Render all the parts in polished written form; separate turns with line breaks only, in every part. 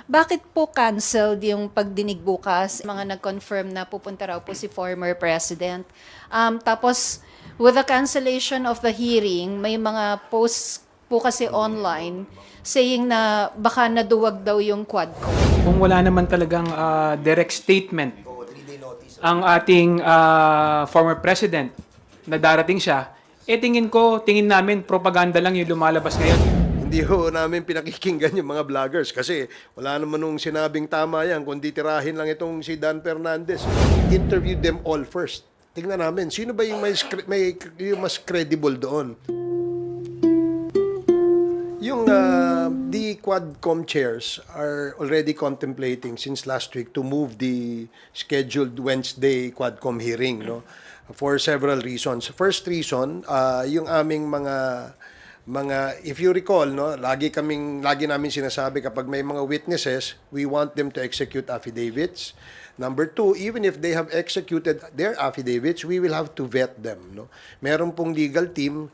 Bakit po canceled yung pagdinig bukas? Mga nag-confirm na pupunta raw po si former president. Tapos, with the cancellation of the hearing, may mga posts po kasi online saying na baka naduwag daw yung Quadcom.
Kung wala naman talagang direct statement ang ating former president na darating siya, tingin namin propaganda lang yung lumalabas ngayon.
Hindi ho namin pinakikinggan yung mga vloggers kasi wala naman nung sinabing tama yan, kundi tirahin lang itong si Dan Fernandez. Interview them all first. Tingnan namin, sino ba yung yung mas credible doon? Yung the Quadcom chairs are already contemplating since last week to move the scheduled Wednesday Quadcom hearing, no? For several reasons. First reason, yung aming mga if you recall, no, lagi namin sinasabi kapag may mga witnesses, we want them to execute affidavits. Number two, even if they have executed their affidavits, we will have to vet them, no. Meron pong legal team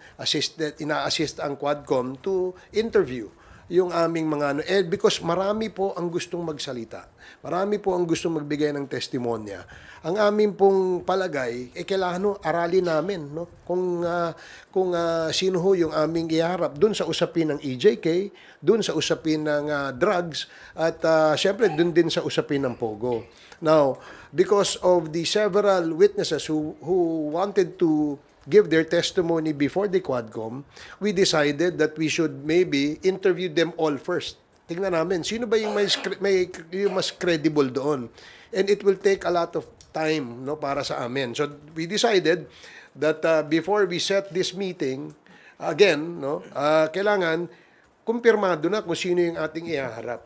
ina-assist ang Quadcom to interview yung aming mga because marami po ang gustong magsalita. Marami po ang gustong magbigay ng testimonya. Ang aming pong palagay, kailangan aralin namin, no? Kung sino ho yung aming iharap dun sa usapin ng EJK, dun sa usapin ng drugs, at syempre dun din sa usapin ng Pogo. Now, because of the several witnesses who wanted to give their testimony before the Quadcom, we decided that we should maybe interview them all first. Tingnan namin, sino ba yung yung mas credible doon? And it will take a lot of time, no, para sa amin. So we decided that before we set this meeting, again, no, kailangan kumpirmado na kung sino yung ating ihaharap.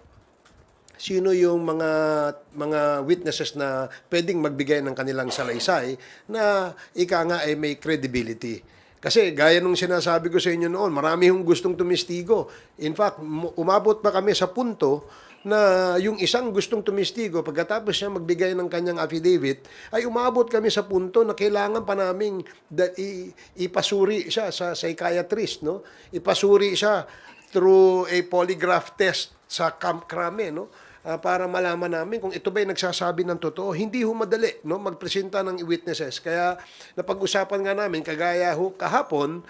Sino yung mga witnesses na pwedeng magbigay ng kanilang salaysay na ika nga ay may credibility. Kasi gaya nung sinasabi ko sa inyo noon, marami hong gustong tumistigo. In fact, umabot pa kami sa punto na yung isang gustong tumistigo, pagkatapos siya magbigay ng kanyang affidavit, ay umabot kami sa punto na kailangan pa naming ipasuri siya sa psychiatrist, no? Ipasuri siya through a polygraph test sa Camp Crame, no? Para malaman namin kung ito ba'y nagsasabi ng totoo. Hindi ho madali, no, magpresenta ng witnesses. Kaya napag-usapan nga namin, kagaya ho kahapon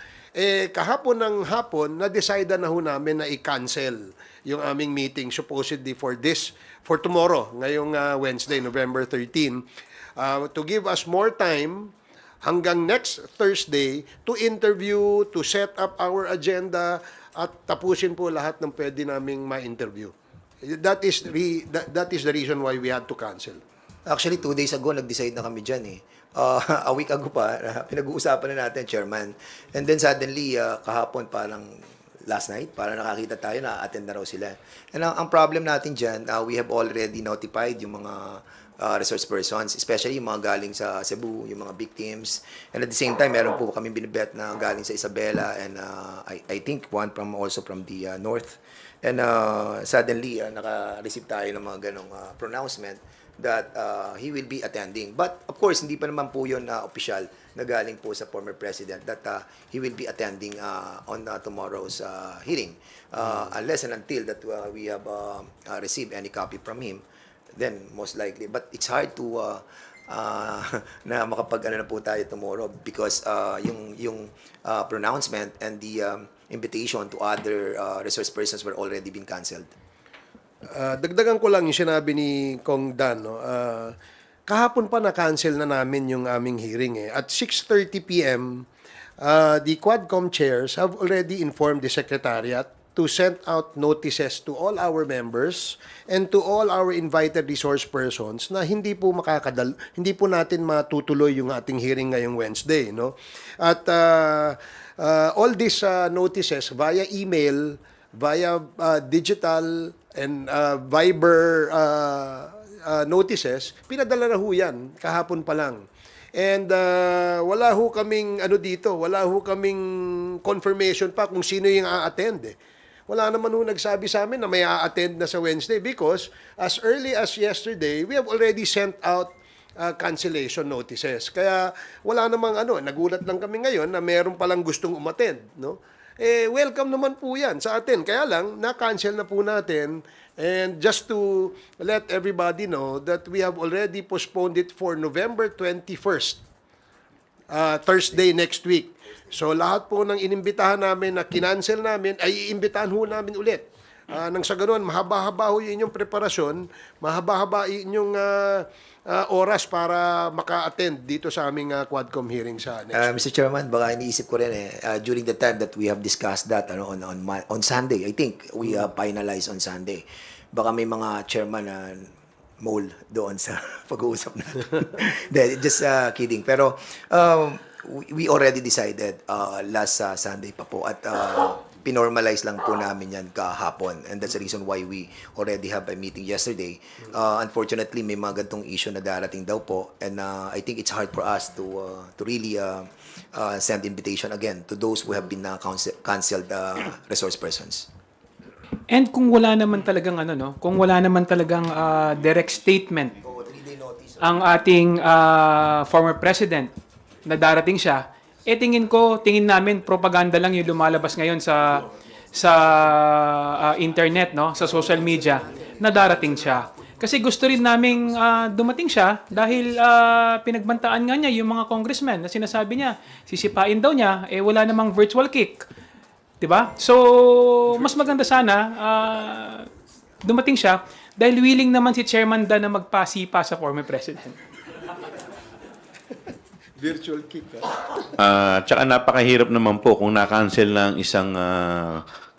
ng hapon, na-decide na ho namin na i-cancel yung aming meeting supposedly for tomorrow, ngayong Wednesday, November 13, to give us more time hanggang next Thursday to interview, to set up our agenda, at tapusin po lahat ng pwede naming ma-interview. That is the reason why we had to cancel.
Actually, 2 days ago, nag-decide na kami dyan eh. A week ago pa, pinag-uusapan na natin, Chairman. And then suddenly, kahapon parang last night, parang nakakita tayo na attend na raw sila. And ang problem natin dyan, we have already notified yung mga resource persons, especially yung mga galing sa Cebu, yung mga victims. And at the same time, meron po kami binibet na galing sa Isabela and I think one also from the north. And suddenly, naka-receive tayo ng mga ganong pronouncement that he will be attending. But of course, hindi pa naman po yun official na galing po sa former president that he will be attending on tomorrow's hearing. Unless and until that we have received any copy from him, then most likely. But it's hard to na makapag-ano na po tayo tomorrow because yung pronouncement and the invitation to other resource persons were already been canceled.
Dagdagan ko lang yung sinabi ni Kong Dan, no? Kahapon pa na-cancel na namin yung aming hearing eh. At 6:30 p.m., the Quadcom chairs have already informed the Secretariat to send out notices to all our members and to all our invited resource persons na hindi po natin matutuloy yung ating hearing ngayong Wednesday, no? At all these notices via email, via digital and Viber notices, pinadala na ho yan kahapon pa lang. And wala ho kaming wala ho kaming confirmation pa kung sino yung a-attend eh. Wala naman ho nagsabi sa amin na may a-attend na sa Wednesday because as early as yesterday, we have already sent out cancellation notices. Kaya wala namang nagulat lang kami ngayon na meron palang gustong umattend, no? welcome naman po yan sa atin. Kaya lang, na-cancel na po natin. And just to let everybody know that we have already postponed it for November 21st, Thursday next week. So lahat po ng inimbitahan namin na kinancel namin, ay iimbitahan ho namin ulit. Nang sa ganun, mahaba-haba ho yung inyong preparasyon, mahaba-haba yung inyong oras para maka-attend dito sa aming Quadcom hearing sa next.
Mr. Chairman, baka iniisip ko rin during the time that we have discussed that on Sunday, I think we finalized on Sunday. Baka may mga chairman na mole doon sa pag-uusap natin. Just kidding. Pero we already decided last Sunday pa po at pinormalize lang po namin yan kahapon. And that's the reason why we already have a meeting yesterday. Unfortunately, may mga gantong issue na darating daw po. And I think it's hard for us to really send invitation again to those who have been canceled resource persons.
And kung wala naman talagang kung wala naman talagang direct statement ang ating former president na darating siya, tingin namin propaganda lang yung lumalabas ngayon sa internet, no, sa social media na darating siya. Kasi gusto rin naming dumating siya dahil pinagbantaan nga niya yung mga congressmen na sinasabi niya, sisipain daw niya, wala namang virtual kick. 'Di ba? So, mas maganda sana dumating siya dahil willing naman si Chairman Dan na magpasipa sa former president.
Virtual kick.
Tsaka napakahirap naman po kung na-cancel ng isang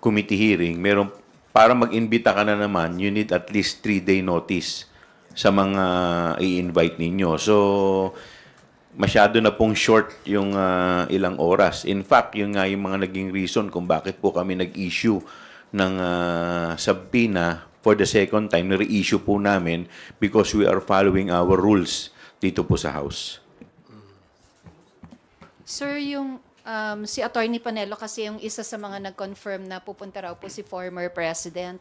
committee hearing. Para mag-imbita ka na naman, you need at least 3-day notice sa mga i-invite ninyo. So, masyado na pong short yung ilang oras. In fact, yung mga naging reason kung bakit po kami nag-issue ng subpoena for the second time, na-reissue po namin because we are following our rules dito po sa House.
Sir, yung si Attorney Panelo kasi yung isa sa mga nag-confirm na pupunta raw po si former president.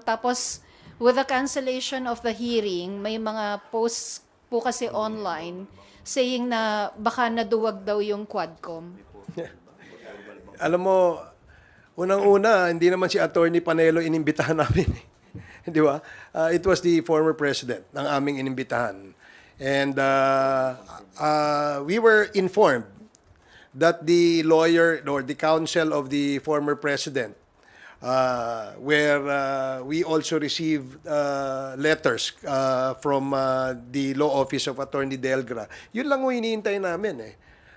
Tapos, with the cancellation of the hearing, may mga posts po kasi online saying na baka naduwag daw yung Quadcom.
Alam mo, unang-una, hindi naman si Attorney Panelo inimbitahan namin. Di ba? It was the former president ng aming inimbitahan. And we were informed that the lawyer or the counsel of the former president, where we also received letters from the law office of Attorney Delgra. Yun lang yung hinihintay namin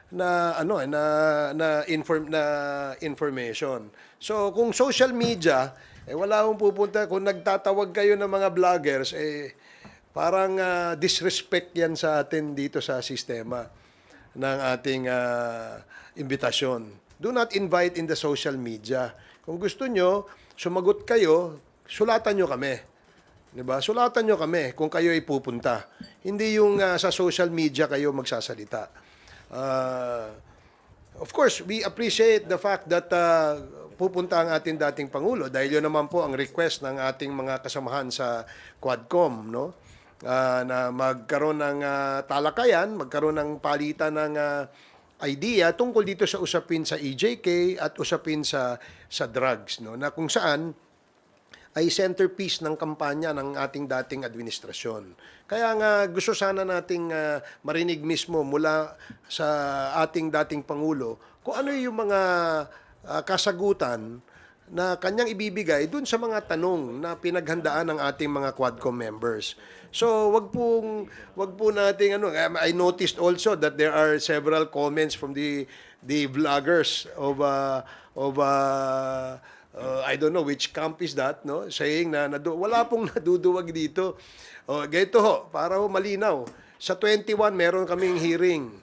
na information. So kung social media, wala akong pupunta. Kung nagtatawag kayo ng mga vloggers, parang disrespect yan sa atin dito sa sistema ng ating imbitasyon. Do not invite in the social media. Kung gusto nyo, sumagot kayo, sulatan nyo kami. Diba? Sulatan nyo kami kung kayo ay pupunta. Hindi yung sa social media kayo magsasalita. Of course, we appreciate the fact that pupunta ang ating dating Pangulo dahil yun naman po ang request ng ating mga kasamahan sa Quadcom, no? Na magkaroon ng talakayan, magkaroon ng palitan ng idea tungkol dito sa usapin sa EJK at usapin sa drugs, no? Na kung saan ay centerpiece ng kampanya ng ating dating administrasyon. Kaya nga gusto sana nating marinig mismo mula sa ating dating Pangulo kung ano yung mga kasagutan na kanyang ibibigay dun sa mga tanong na pinaghandaan ng ating mga Quadcom members. So, wag po nating I noticed also that there are several comments from the vloggers of I don't know which camp is that, no? Saying na wala pong naduduwag dito. Ganito ho, para ho malinaw. Sa 21 meron kaming hearing.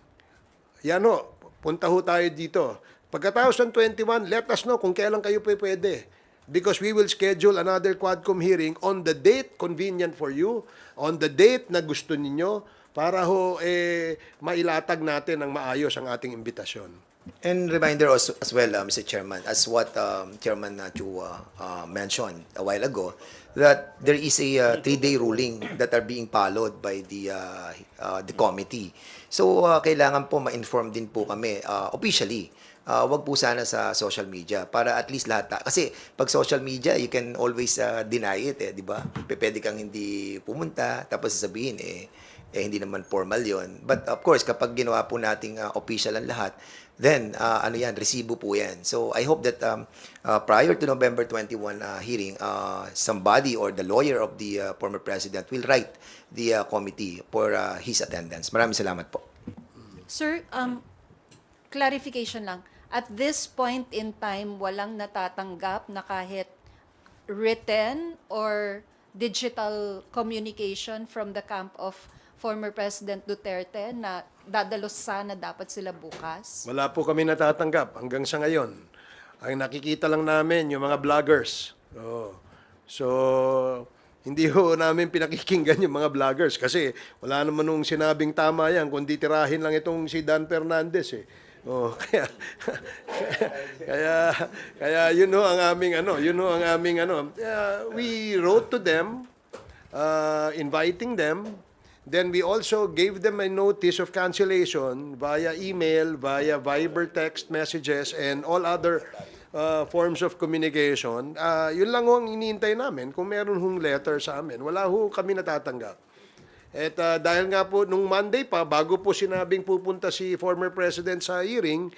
Yan ho, punta ho tayo dito. Pagkatapos ng 21, let us know kung kailan kayo pwede. Because we will schedule another Quadcom hearing on the date convenient for you, on the date na gusto ninyo, para ho mailatag natin ng maayos ang ating imbitasyon.
And reminder also as well, Mr. Chairman, as what Chairman Chu mentioned a while ago, that there is a 3-day ruling that are being followed by the committee. So kailangan po ma-inform din po kami officially wag po sana sa social media para at least lahat. Kasi pag social media, you can always deny it, di ba? Pwede kang hindi pumunta, tapos sasabihin, hindi naman formal yon. But of course, kapag ginawa po nating official ang lahat, then resibo po yan. So I hope that prior to November 21 hearing, somebody or the lawyer of the former president will write the committee for his attendance. Maraming salamat po.
Sir, clarification lang. At this point in time, walang natatanggap na kahit written or digital communication from the camp of former President Duterte na dadalos sana dapat sila bukas?
Wala po kami natatanggap hanggang sa ngayon. Ang nakikita lang namin yung mga vloggers. So, hindi ho namin pinakikinggan yung mga vloggers kasi wala naman nung sinabing tama yan kundi tirahin lang itong si Dan Fernandez eh. Kaya yun ho ang aming we wrote to them inviting them. Then we also gave them a notice of cancellation via email, via Viber text messages, and all other forms of communication. Yun lang ho ang iniintay namin. Kung meron hong letter sa amin, wala ho kami natatanggap. At dahil nga po, nung Monday pa, bago po sinabing pupunta si former President sa hearing,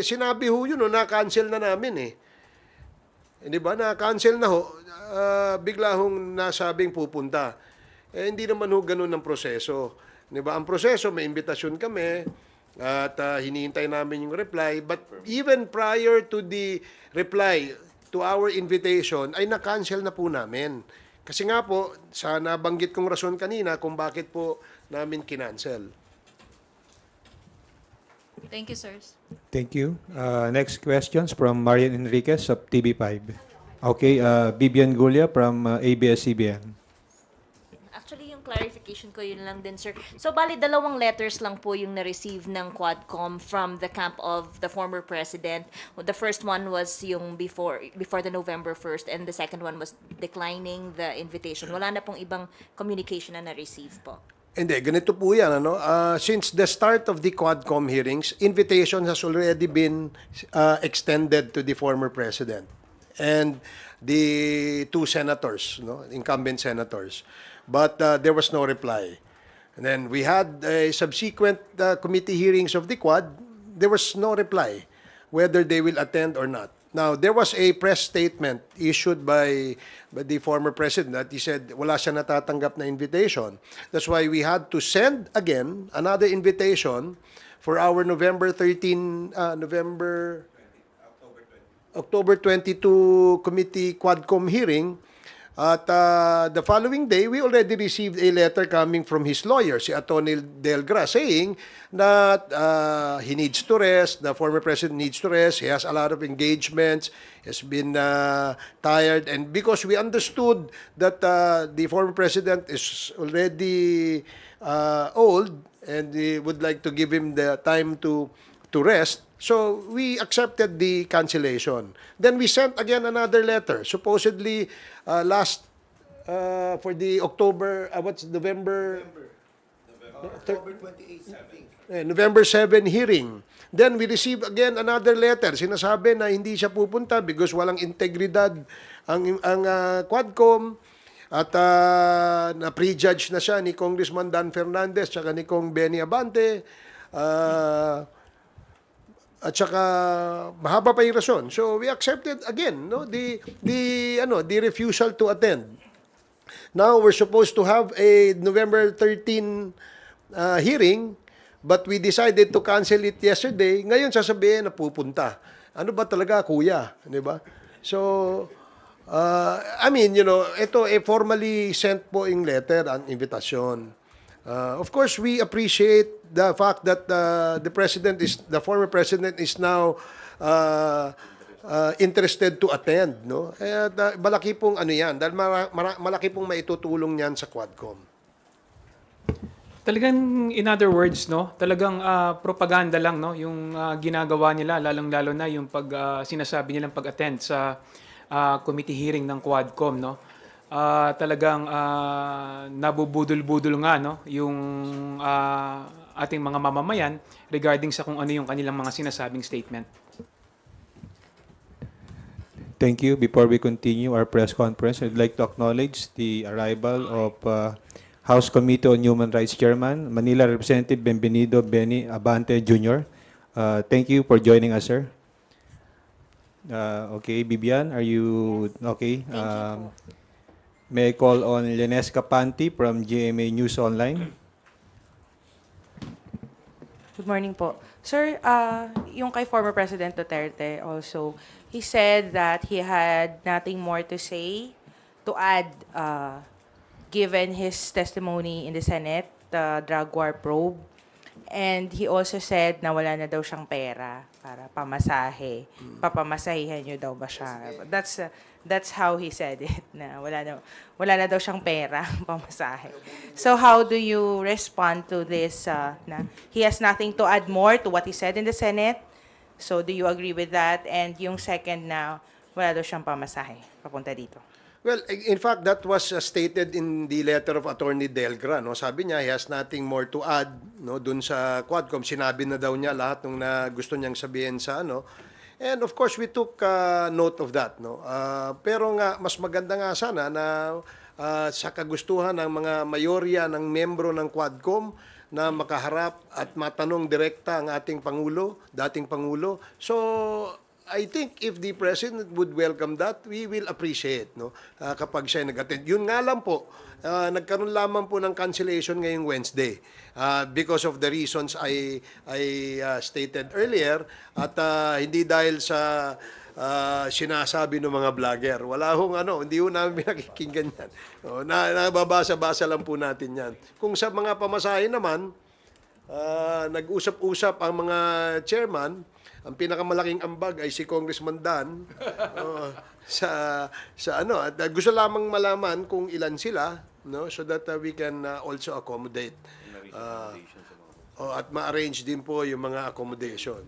sinabi ho yun, na-cancel na namin eh. Di ba? Na-cancel na ho. Bigla hong nasabing pupunta. Hindi naman ho ganun ang proseso. Di ba? Ang proseso, may imbitasyon kami at hinihintay namin yung reply. But even prior to the reply to our invitation, ay na-cancel na po namin. Kasi nga po, sa nabanggit kong rason kanina kung bakit po namin kinancel.
Thank you, sirs.
Thank you. Next questions from Marian Enriquez of TV5. Okay, Bibian Gulia from ABS-CBN.
Actually, yung clarification ko yun lang din, sir. So, bali, 2 letters lang po yung na-receive ng Quadcom from the camp of the former president. The first one was yung before the November 1st, and the second one was declining the invitation. Wala na pong ibang communication na na-receive po.
Hindi, ganito po yan. Since the start of the Quadcom hearings, invitation has already been extended to the former president and the 2 senators, incumbent senators. But there was no reply. And then we had a subsequent committee hearings of the Quad. There was no reply whether they will attend or not. Now, there was a press statement issued by the former president that he said wala siya natatanggap na invitation. That's why we had to send again another invitation for our October 22 committee Quadcom hearing. At the following day, we already received a letter coming from his lawyer, si Atty. Delgra, saying that he needs to rest, the former president needs to rest, he has a lot of engagements, has been tired, and because we understood that the former president is already old, and we would like to give him the time to rest, so we accepted the cancellation. Then we sent again another letter, supposedly for the October, November 7 hearing. Then we received again another letter. Sinasabi na hindi siya pupunta because walang integridad ang Quadcom at na-prejudge na siya ni Congressman Dan Fernandez at ni Kong Benny Abante. At saka mahaba pa yung rason. So we accepted again the refusal to attend. Now we're supposed to have a November 13 hearing, but we decided to cancel it yesterday. Ngayon sasabihin na pupunta. Ano ba talaga, kuya? Di ba? So ito formally sent po yung letter, ang invitation. Of course, we appreciate the fact that the former president is now interested to attend, no? Malaki pong yan, dahil malaki pong maitutulong niyan sa Quadcom.
Talagang, in other words, talagang propaganda lang, yung ginagawa nila, lalong-lalo na yung sinasabi nilang pag-attend sa committee hearing ng Quadcom, talagang nabubudol-budol nga yung ating mga mamamayan regarding sa kung ano yung kanilang mga sinasabing statement.
Thank you. Before we continue our press conference, I'd like to acknowledge the arrival of House Committee on Human Rights Chairman, Manila Representative Benvenido Benny Abante Jr. Thank you for joining us, sir. Okay, Bibian, are you okay? May I call on Lenesca Panti from GMA News Online?
Good morning po. Sir, yung kay former President Duterte also, he said that he had nothing more to say, to add, given his testimony in the Senate, the drug war probe. And he also said na wala na daw siyang pera para pamasahe. Papamasahihan niyo daw ba siya? That's how he said it, na wala na daw siyang pera pamasahe. So how do you respond to this, na he has nothing to add more to what he said in the Senate? So do you agree with that? And yung second na wala daw siyang pamasahe papunta dito.
Well, in fact, that was stated in the letter of Attorney Delgra. No? Sabi niya, he has nothing more to add, no? Dun sa Quadcom. Sinabi na daw niya lahat ng na gusto niyang sabihin sa ano. And of course, we took note of that. No? Pero nga, mas maganda nga sana na sa kagustuhan ng mga mayorya ng membro ng Quadcom na makaharap at matanong direkta ang ating Pangulo, dating Pangulo. So, I think if the President would welcome that, we will appreciate, no? Kapag siya nag-attend. Yun nga lang po, nagkaroon lamang po ng cancellation ngayong Wednesday because of the reasons I stated earlier at hindi dahil sa sinasabi ng mga vlogger. Wala hong hindi ho namin pinakikinggan yan. Nababasa-basa lang po natin yan. Kung sa mga pamasahe naman, nag-usap-usap ang mga chairman. Ang pinakamalaking ambag ay si Congressman Dan at gusto lamang malaman kung ilan sila, no, so that we can also accommodate at ma-arrange din po yung mga accommodation.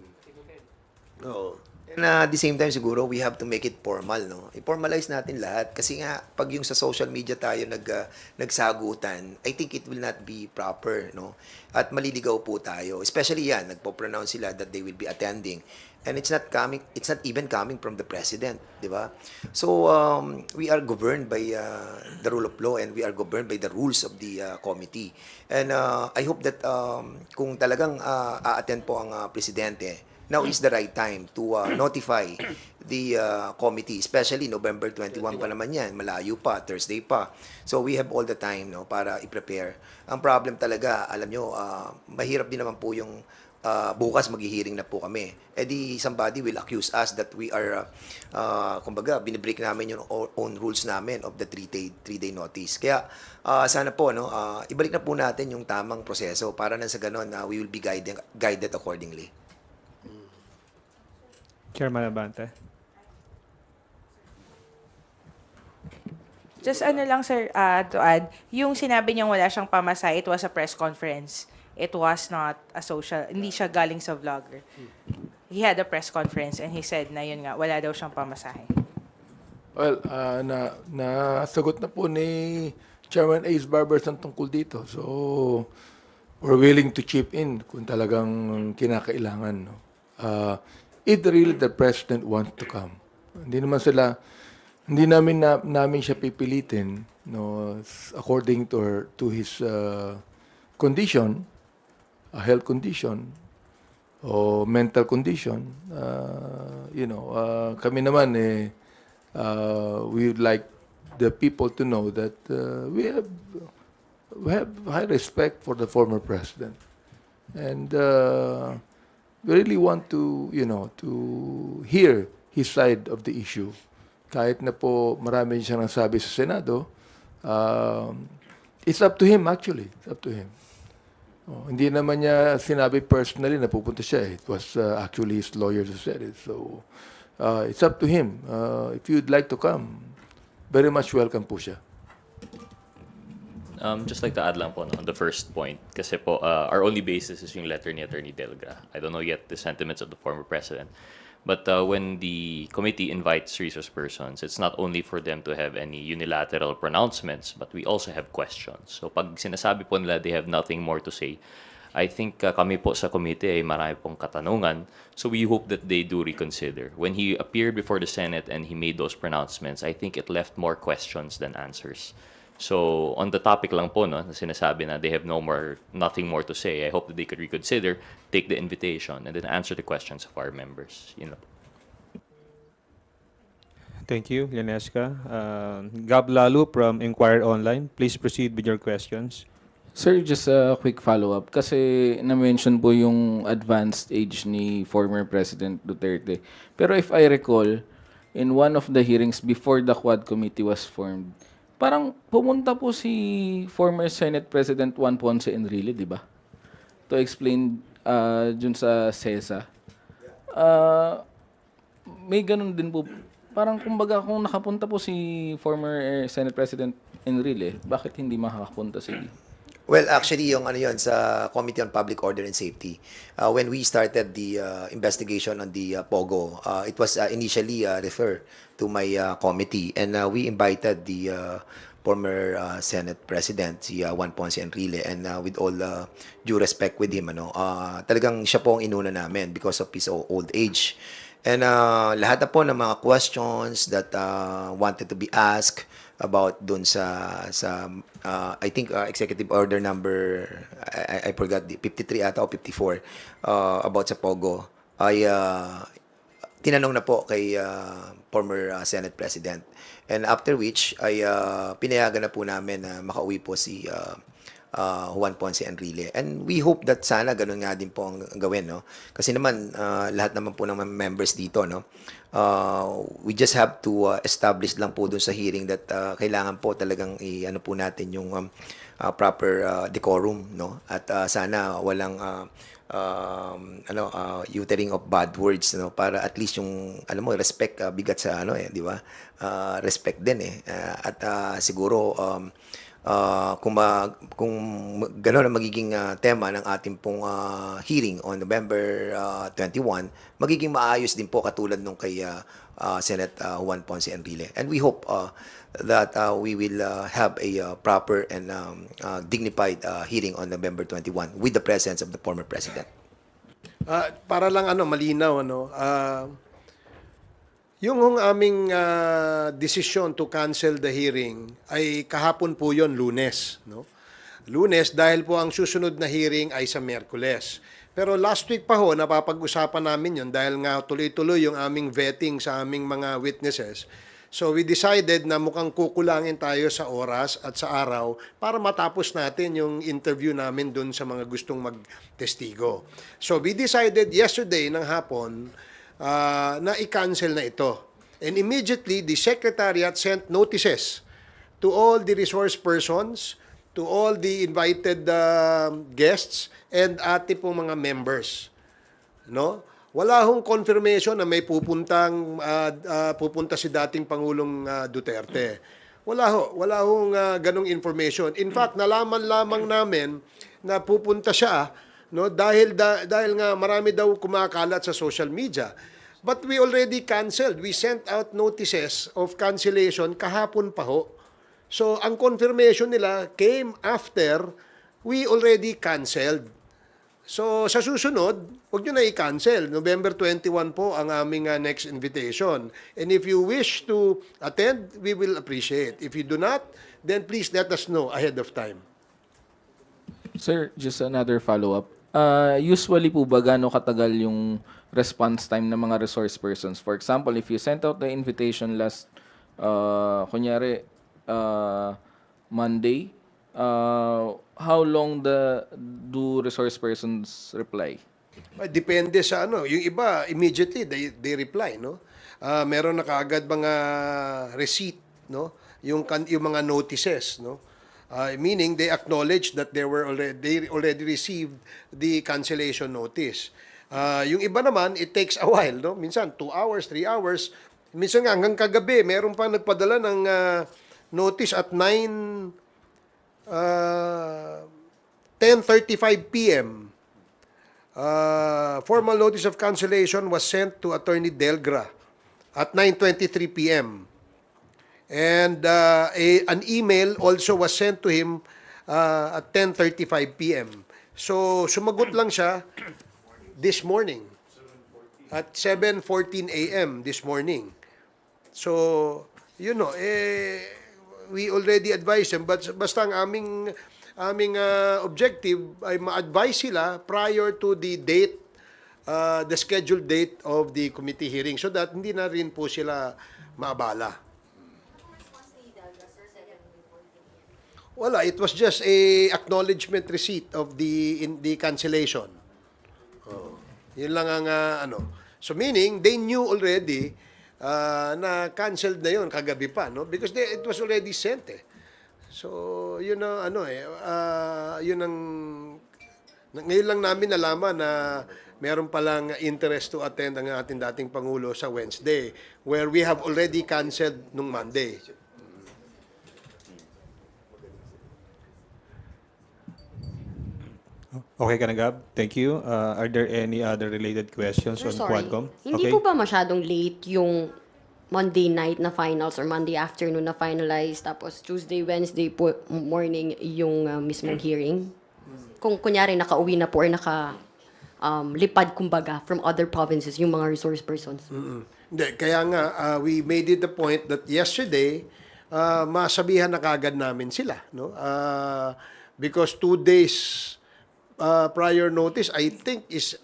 And at the same time siguro we have to make it formal, no? I-formalize natin lahat kasi nga pag yung sa social media tayo nagsagutan, I think it will not be proper, no? At maliligaw po tayo. Especially yan, nagpo-pronounce sila that they will be attending. And it's not even coming from the president, di ba? So we are governed by the rule of law and we are governed by the rules of the committee. And I hope that kung talagang a-attend po ang presidente, now is the right time to notify the committee, especially November 21 pa naman yan, malayo pa, Thursday pa. So we have all the time, no, para i-prepare. Ang problem talaga, alam nyo, mahirap din naman po yung bukas maghihiring na po kami. Eh di somebody will accuse us that we are, kumbaga, binibreak namin yung own rules namin of the three-day notice. Kaya sana po, no, ibalik na po natin yung tamang proseso para nang sa ganun, we will be guided accordingly.
Chairman Abante.
Just lang sir, to add, yung sinabi niyang wala siyang pamasahe, it was a press conference. It was not a hindi siya galing sa vlogger. He had a press conference and he said na yun nga, wala daw siyang pamasahe.
Well, nasagot na po ni Chairman Ace Barberson tungkol dito. So, we're willing to chip in kung talagang kinakailangan. No? If really the President wants to come. Hindi namin siya pipilitin, no, according to his condition, a health condition, o mental condition. Kami naman we would like the people to know that we have high respect for the former president, and we really want to to hear his side of the issue. Kahit na po marami siyang nasabi sa Senado, it's up to him actually. It's up to him. Hindi naman niya sinabi personally na pupunta siya. It was actually his lawyers who said it. So, it's up to him. If you'd like to come, very much welcome po siya.
Just like to add lang po no, on the first point, kasi po, our only basis is yung letter ni Attorney Delgra. I don't know yet the sentiments of the former president. But when the committee invites resource persons, it's not only for them to have any unilateral pronouncements, but we also have questions. So pag sinasabi po nila they have nothing more to say, I think kami po sa committee ay marami pong katanungan. So we hope that they do reconsider. When he appeared before the Senate and he made those pronouncements, I think it left more questions than answers. So on the topic lang po, no, na sinasabi na they have nothing more to say, I hope that they could reconsider, take the invitation, and then answer the questions of our members. Yun lang po.
Thank you, Lenesca. Gab Lalu from Inquirer Online, please proceed with your questions.
Sir, just a quick follow-up. Kasi na-mention po yung advanced age ni former President Duterte. Pero if I recall, in one of the hearings before the Quad Committee was formed, parang pumunta po si former Senate President Juan Ponce Enrile, di ba? To explain dun sa CESA. May ganun din po. Parang kumbaga kung nakapunta po si former Senate President Enrile, bakit hindi makakapunta si...
Well, actually, yung ano yun, sa Committee on Public Order and Safety, when we started the investigation on the POGO, it was initially referred to my committee, and we invited the former Senate President, si Juan Ponce Enrile, and with all due respect with him, talagang siya po ang inuna namin because of his old age. And lahat na po ng mga questions that wanted to be asked about dun sa I think executive order number I forgot, 53 ata o 54 about sa POGO ay tinanong na po kay former Senate President, and after which ay pinayagan na po namin na makauwi po si Juan Ponce Enrile, and we hope that sana ganun nga din po ang gawin, no, kasi naman lahat naman po ng members dito, no, we just have to establish lang po dun sa hearing that kailangan po talagang ano po natin yung proper decorum, no, at sana walang uttering of bad words, no, para at least yung respect, bigat sa di ba, respect din at siguro kung gano'n ang magiging tema ng ating pong hearing on November 21, magiging maayos din po katulad nung kay Senate Juan Ponce Enrile. And we hope that we will have a proper and dignified hearing on November 21 with the presence of the former President.
Para lang malinaw, yung aming decision to cancel the hearing ay kahapon po yon, Lunes, no? Lunes dahil po ang susunod na hearing ay sa Miyerkules. Pero last week pa ho, napapag-usapan namin yon dahil nga tuloy-tuloy yung aming vetting sa aming mga witnesses. So we decided na mukhang kukulangin tayo sa oras at sa araw para matapos natin yung interview namin dun sa mga gustong magtestigo. So we decided yesterday ng hapon na i-cancel na ito. And immediately, the Secretariat sent notices to all the resource persons, to all the invited guests, and ating pong mga members. No? Wala hong confirmation na may pupunta si dating Pangulong Duterte. Wala hong ganong information. In fact, nalaman lamang namin na pupunta siya, no, dahil nga marami daw kumakalat sa social media. But we already canceled. We sent out notices of cancellation kahapon pa ho. So ang confirmation nila came after we already canceled. So sa susunod, huwag nyo na i-cancel. November 21 po ang aming next invitation. And if you wish to attend, we will appreciate. If you do not, then please let us know ahead of time.
Sir, just another follow-up. Usually po ba gaano katagal yung response time ng mga resource persons? For example, if you sent out the invitation last, kunyari, Monday, how long do resource persons reply?
Depende sa yung iba, immediately, they reply, no? Meron na kaagad mga receipt, no? Yung mga notices, no? Meaning they acknowledge that they already received the cancellation notice. Yung iba naman, it takes a while, no? Minsan 2 hours, 3 hours. Minsan nga hanggang kagabi, meron pa nagpadala ng notice at 10:35 p.m. Formal notice of cancellation was sent to Attorney Delgra at 9:23 p.m. And an email also was sent to him at 10:35 p.m. So, sumagot lang siya this morning at 7:14 a.m. this morning. So, we already advised him, but basta ang aming objective ay ma-advise sila prior to the date, the scheduled date of the committee hearing so that hindi na rin po sila maabala. Wala, it was just a acknowledgement receipt of the cancellation. Yun lang ang So meaning they knew already na canceled na yun kagabi pa, no? Because it was already sent eh. So yun ang yun ang ngayon lang namin nalaman na meron palang interest to attend ang ating dating Pangulo sa Wednesday where we have already canceled nung Monday.
Okay ka na, Gab? Thank you. Are there any other related questions on
Sorry.
Quadcom?
Hindi po ba masyadong late yung Monday night na finals or Monday afternoon na finalize tapos Tuesday, Wednesday po morning yung mismong hearing? Kung kunyari nakauwi na po or lipad kumbaga from other provinces yung mga resource persons.
Hindi, kaya nga we made it the point that yesterday masabihan na kagad namin sila, no? Because 2 days prior notice, I think, is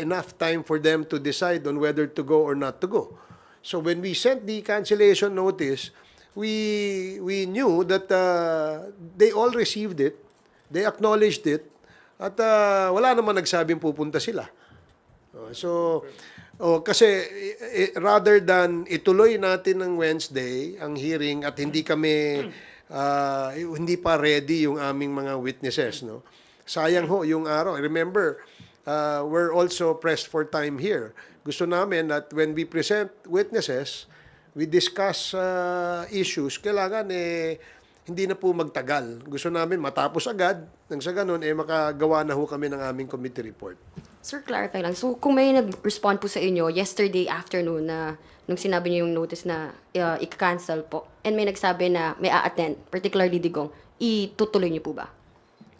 enough time for them to decide on whether to go or not to go. So when we sent the cancellation notice, we knew that they all received it, they acknowledged it, at wala naman nagsabing pupunta sila. Kasi rather than ituloy natin ng Wednesday ang hearing at hindi pa ready yung aming mga witnesses, no? Sayang ho yung araw. Remember, we're also pressed for time here. Gusto namin that when we present witnesses, we discuss issues, kailangan hindi na po magtagal. Gusto namin matapos agad, nang sa ganun, makagawa na ho kami ng aming committee report.
Sir, clarify lang. So kung may nag-respond po sa inyo yesterday afternoon na nung sinabi niyo yung notice na i-cancel po and may nagsabi na may a-attend, particularly Digong, itutuloy niyo po ba?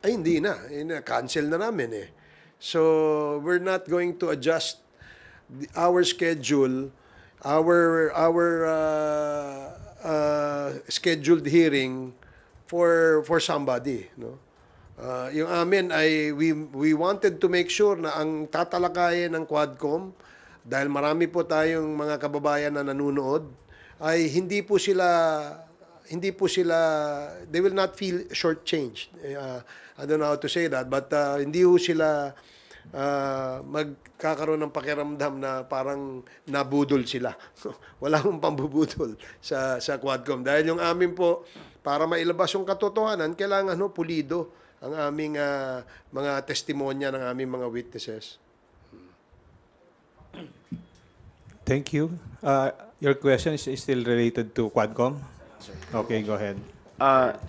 Ay, hindi na. Cancel na namin eh. So, we're not going to adjust our schedule, our scheduled hearing for somebody, no? Yung amin ay we wanted to make sure na ang tatalakayin ng Quadcom, dahil marami po tayong mga kababayan na nanonood, ay hindi po sila they will not feel shortchanged. I don't know how to say that, but hindi ho sila magkakaroon ng pakiramdam na parang nabudol sila. Wala akong pambubudol sa Quadcom. Dahil yung amin po, para mailabas yung katotohanan, kailangan pulido ang aming mga testimonya ng aming mga witnesses.
Thank you. Your question is still related to Quadcom? Okay, go ahead.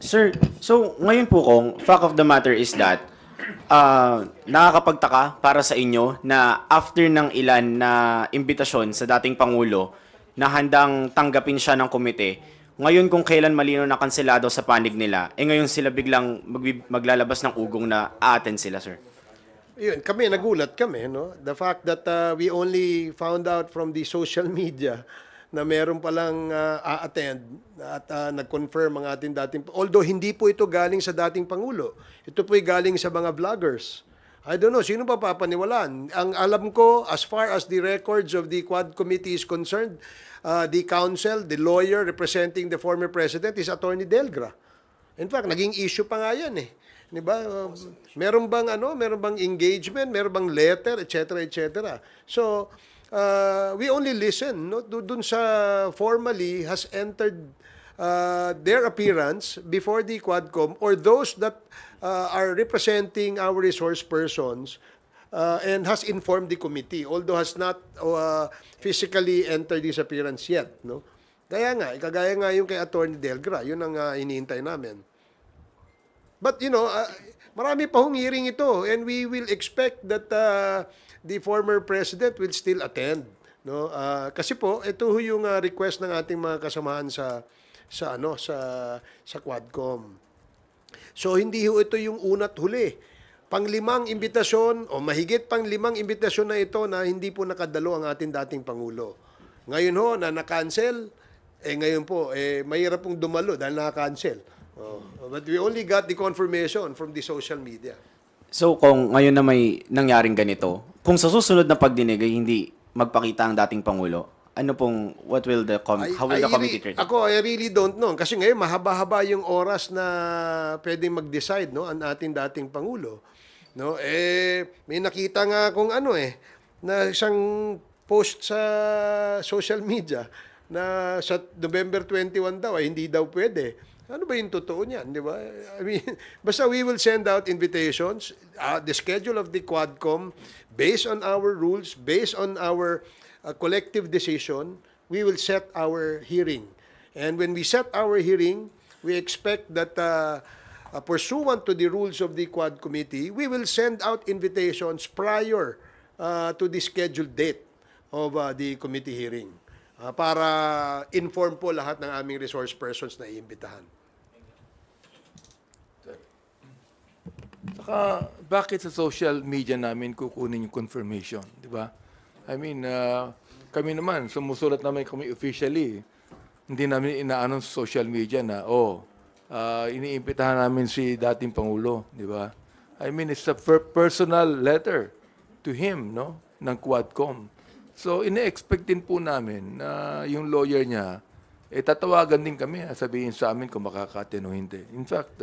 Sir, so ngayon po fact of the matter is that nakakapagtaka para sa inyo na after ng ilan na imbitasyon sa dating Pangulo na handang tanggapin siya ng komite, ngayon kung kailan malino na kanselado sa panig nila, ngayon sila biglang maglalabas ng ugong na a-attend sila, sir.
Yun, nagulat kami, no? The fact that we only found out from the social media na meron palang a-attend at nag-confirm ang ating dating... Although hindi po ito galing sa dating Pangulo. Ito po'y galing sa mga vloggers. I don't know, sino pa papaniwalaan? Ang alam ko, as far as the records of the Quad Committee is concerned, the counsel, the lawyer representing the former president is Attorney Delgra. In fact, naging issue pa nga yan eh. Di ba? Meron bang engagement, meron bang letter, etc., etc. So, we only listen, no, dun sa formally has entered their appearance before the Quadcom or those that are representing our resource persons and has informed the committee, although has not physically entered this appearance yet, no? Kagaya nga yung kay Attorney Delgra, yun ang iniintay namin. But marami pa hong hearing ito and we will expect that the former president will still attend, no? Kasi po ito yung request ng ating mga kasamahan sa Quadcom. So hindi ho ito yung una't huli. panglimang imbitasyon o mahigit panglimang imbitasyon na ito na hindi po nakadalo ang ating dating Pangulo. Ngayon ho, na na-cancel, ngayon po, mahirap pong dumalo dahil na-cancel. But we only got the confirmation from the social media.
So kung ngayon na may nangyaring ganito, kung sa susunod na pagdinig ay hindi magpakita ang dating Pangulo, ano pong, how will the committee treat it?
I really don't know. Kasi ngayon, mahaba-haba yung oras na pwedeng mag-decide, no, ang ating dating Pangulo. No, may nakita nga kung na isang post sa social media na sa November 21 daw, hindi daw pwede. Ano ba yung totoo niyan, di ba? I mean, basta we will send out invitations, the schedule of the Quadcom, based on our rules, based on our collective decision, we will set our hearing. And when we set our hearing, we expect that pursuant to the rules of the Quad Committee, we will send out invitations prior to the scheduled date of the committee hearing para inform po lahat ng aming resource persons na iimbitahan.
Saka, bakit sa social media namin kukunin yung confirmation, di ba? I mean, kami naman, sumusulat naman kami officially. Hindi namin ina-announce sa social media na, iniimbitahan namin si dating Pangulo, di ba? I mean, it's a personal letter to him, no? Ng Quadcom. So, ine-expect din po namin na yung lawyer niya, tatawagan din kami, sabihin sa amin kung makaka-attend o hindi. In fact,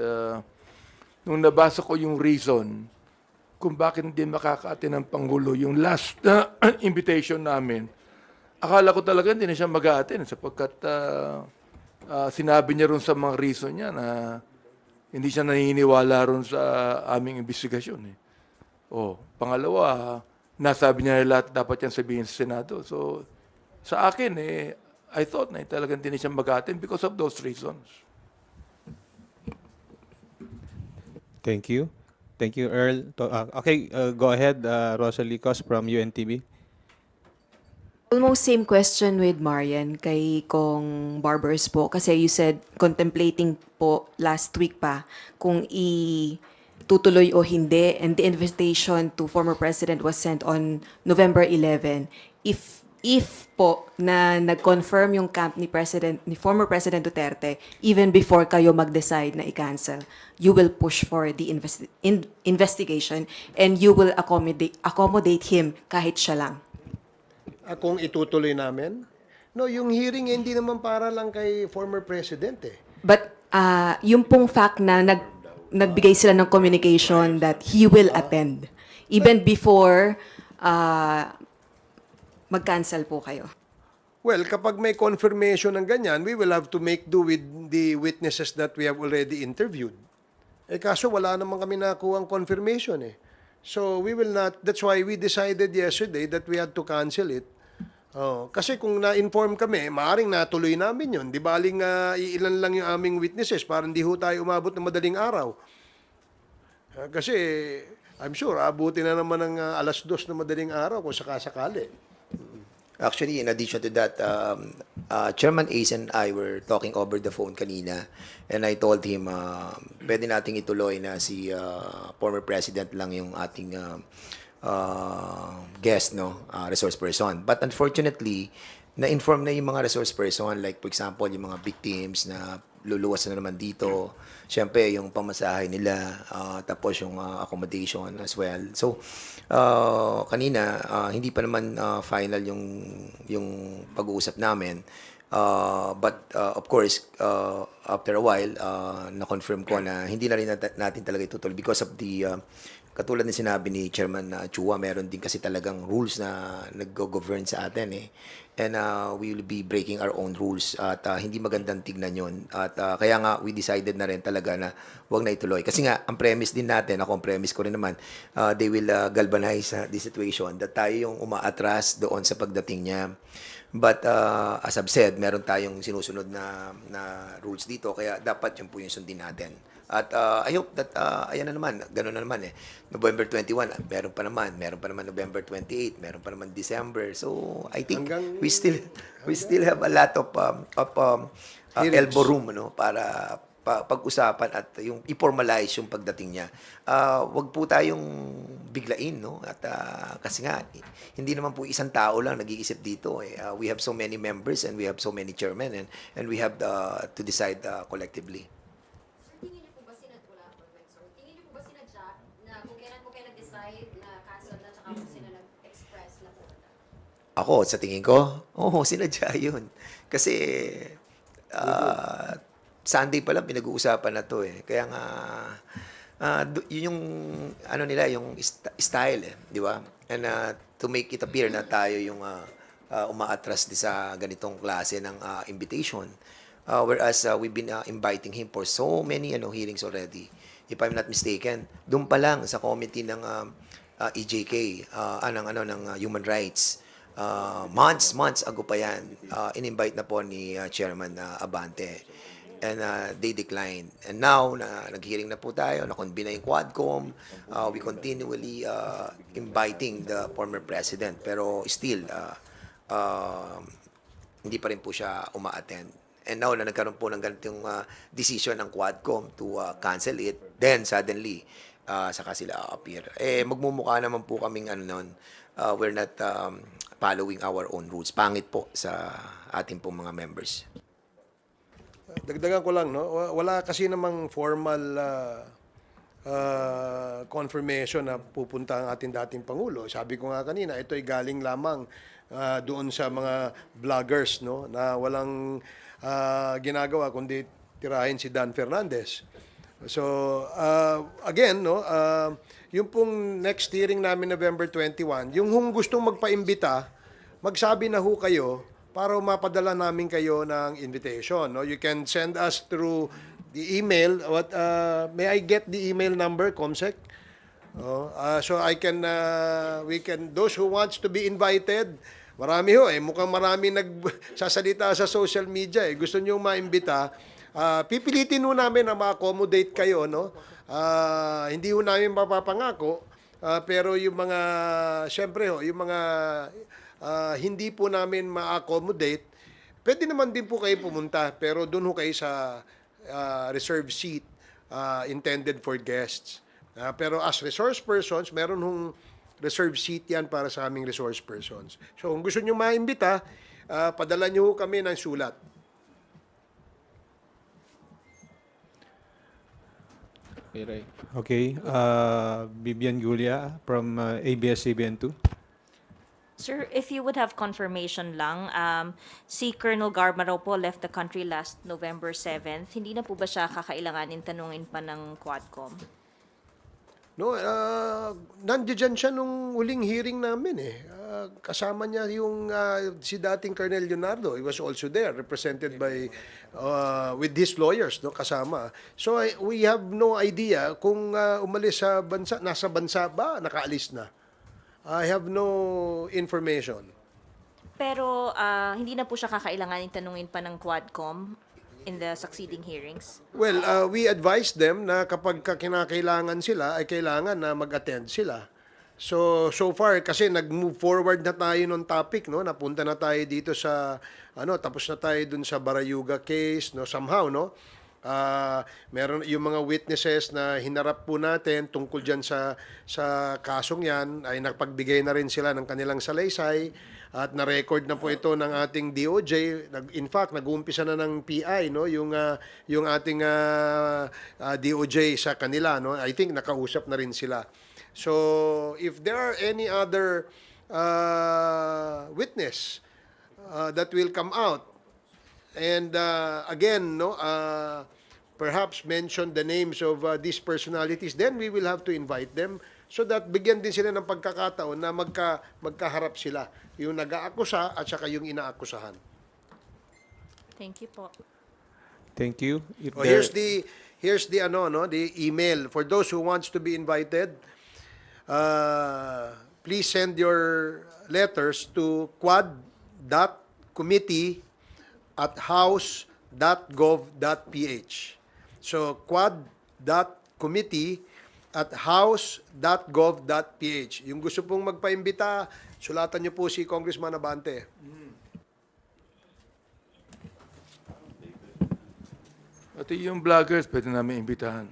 nung nabasa ko yung reason kung bakit hindi makaka-attend ng Pangulo yung last invitation namin, akala ko talaga hindi na siya mag-attend sapagkat sinabi niya ron sa mga reason niya na hindi siya naniniwala ron sa aming investigasyon. Pangalawa, nasabi niya lahat dapat yan sabihin sa Senado. So, sa akin, I thought na talagang hindi na siya mag-attend because of those reasons.
Thank you. Thank you, Earl. Go ahead, Rosalie Cos from UNTV.
Almost same question with Marian kay Kong Barbers po. Kasi you said contemplating po last week pa kung itutuloy o hindi. And the invitation to former President was sent on November 11. If po na nag-confirm yung camp ni former President Duterte even before kayo mag-decide na i-cancel, you will push for the investigation and you will accommodate him kahit siya lang.
Kung itutuloy namin? No, yung hearing hindi naman para lang kay former President
But yung pong fact na nagbigay sila ng communication that he will attend even before mag-cancel po kayo.
Well, kapag may confirmation ng ganyan, we will have to make do with the witnesses that we have already interviewed. Kaso wala naman kami nakuhang confirmation So we will not, that's why we decided yesterday that we had to cancel it. Kasi kung na-inform kami, maaaring natuloy namin yun. Di baling iilan lang yung aming witnesses para hindi ho tayo umabot ng madaling araw. Kasi I'm sure, abutin na naman ng 2:00 na madaling araw kung sakasakali.
Actually, in addition to that, Chairman Ace and I were talking over the phone kanina, and I told him, pwede nating ituloy na si former President lang yung ating guest, resource person. But unfortunately, na-inform na yung mga resource person, like for example, yung mga victims na luluwas na naman dito. Siyempre, yung pamasahe nila, tapos yung accommodation as well. So, kanina, hindi pa naman final yung pag-uusap namin. But of course, after a while, na-confirm ko na hindi na rin natin talaga itutuloy because of the katulad ng sinabi ni Chairman Chua, meron din kasi talagang rules na nag-govern sa atin And we will be breaking our own rules at hindi magandang tignan yun. At kaya nga we decided na rin talaga na wag na ituloy. Kasi nga, ang premise din natin, ako ang premise ko rin naman, they will galvanize the situation that tayo yung umaatras doon sa pagdating niya. But as I've said, meron tayong sinusunod na rules dito, kaya dapat yun po yung sundin natin. At I hope that, ayan na naman, gano'n na naman November 21, meron pa naman November 28, meron pa naman December. So, I think we still have a lot of elbow room, para pag-usapan at yung i-formalize yung pagdating niya. Wag po tayong biglain, no? At kasi nga hindi naman po isang tao lang nag-iisip dito eh. We have so many members and we have so many chairmen and we have to decide collectively.
Tingin niyo po ba tingin niyo po ba sinadya na kung kailan po kayo nag-decide na cancel na tsaka kung sila nag-express na po?
Ako, sa tingin ko, sinadya yun. Kasi Sunday pa lang pinag-uusapan na to eh. Kaya nga, yun yung, ano nila, yung style eh, di ba? And to make it appear na tayo yung umaatras di sa ganitong klase ng invitation. Whereas we've been inviting him for so many hearings already. If I'm not mistaken, doon pa lang sa committee ng EJK, ng Human Rights, months ago pa yan, in-invite na po ni Chairman Abante. And they declined. And now, nag-hearing na po tayo, na-convene na yung Quadcom, we continually inviting the former president. Pero still, hindi pa rin po siya uma-attend. And now na nagkaroon po ng ganitong decision ng Quadcom to cancel it, then suddenly, saka sila appear. Magmumukha naman po kaming we're not following our own rules. Pangit po sa ating pong mga members.
Dagdagan ko lang, no? Wala kasi namang formal confirmation na pupunta ang ating dating Pangulo. Sabi ko nga kanina, ito ay galing lamang doon sa mga vloggers, no? Na walang ginagawa kundi tirahin si Dan Fernandez. So, again, no? Yung pong next hearing namin November 21, yung gustong magpaimbita, magsabi na ho kayo para mapadala namin kayo ng invitation. No? You can send us through the email. May I get the email number, Comsec? So I can, those who wants to be invited, marami ho mukhang marami nagsasalita sa social media gusto nyo maimbita, pipilitin ho namin na ma-accommodate kayo, no? Hindi ho namin mapapangako, pero yung mga, syempre yung mga hindi po namin ma-accommodate, pwede naman din po kayo pumunta, pero doon ho kayo sa reserved seat intended for guests. Pero as resource persons, meron hong reserved seat yan para sa aming resource persons. So kung gusto nyo maimbita, padala nyo ho kami ng sulat.
Okay. Bibian Gulia from ABS-CBN2.
Sir, if you would have confirmation lang, si Colonel Garma raw po left the country last November 7th. Hindi na po ba siya kakailanganin tanungin pa ng Quadcom?
No, nandiyan siya nung huling hearing namin kasama niya yung si dating Colonel Leonardo. He was also there, represented by with his lawyers, no, kasama. So we have no idea kung umalis sa bansa, nasa bansa ba, nakaalis na. I have no information.
Pero hindi na po siya kakailanganin tanungin pa ng Quadcom in the succeeding hearings?
Well, we advise them na kapag kinakailangan sila, ay kailangan na mag-attend sila. So far, kasi nag-move forward na tayo ng topic, no? Napunta na tayo dito sa, tapos na tayo dun sa Barayuga case, no? Somehow, no? Meron yung mga witnesses na hinarap po natin tungkol dyan sa kasong yan, ay nagpagbigay na rin sila ng kanilang salaysay. At na-record na po ito ng ating DOJ. In fact, nag-uumpisa na ng PI, no, yung ating DOJ sa kanila, no. I think nakausap na rin sila. So, if there are any other witness that will come out, and again, no, perhaps mention the names of these personalities, then we will have to invite them so that bigyan din sila ng pagkakataon na magkaharap sila, yung nag-aakusa at saka yung inaakusahan.
Thank you po.
Thank you.
Here's the the email for those who wants to be invited. Please send your letters to quad.committee@house.gov.ph. So quad.committee@house.gov.ph. Yung gusto pong magpaimbita, sulatan niyo po si Congressman Abante.
Pati yung vloggers, pwede namin imbitahan.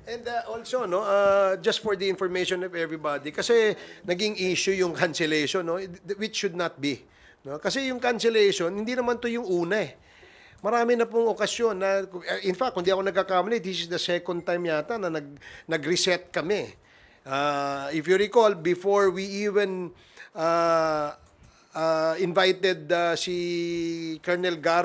And also, no, just for the information of everybody, kasi naging issue yung cancellation, no, which should not be. No? Kasi yung cancellation, hindi naman to yung una eh. Marami na pong okasyon na, in fact, kung di ako nagkakamali, this is the second time yata na nag-reset kami. If you recall, before we even invited si Colonel Gar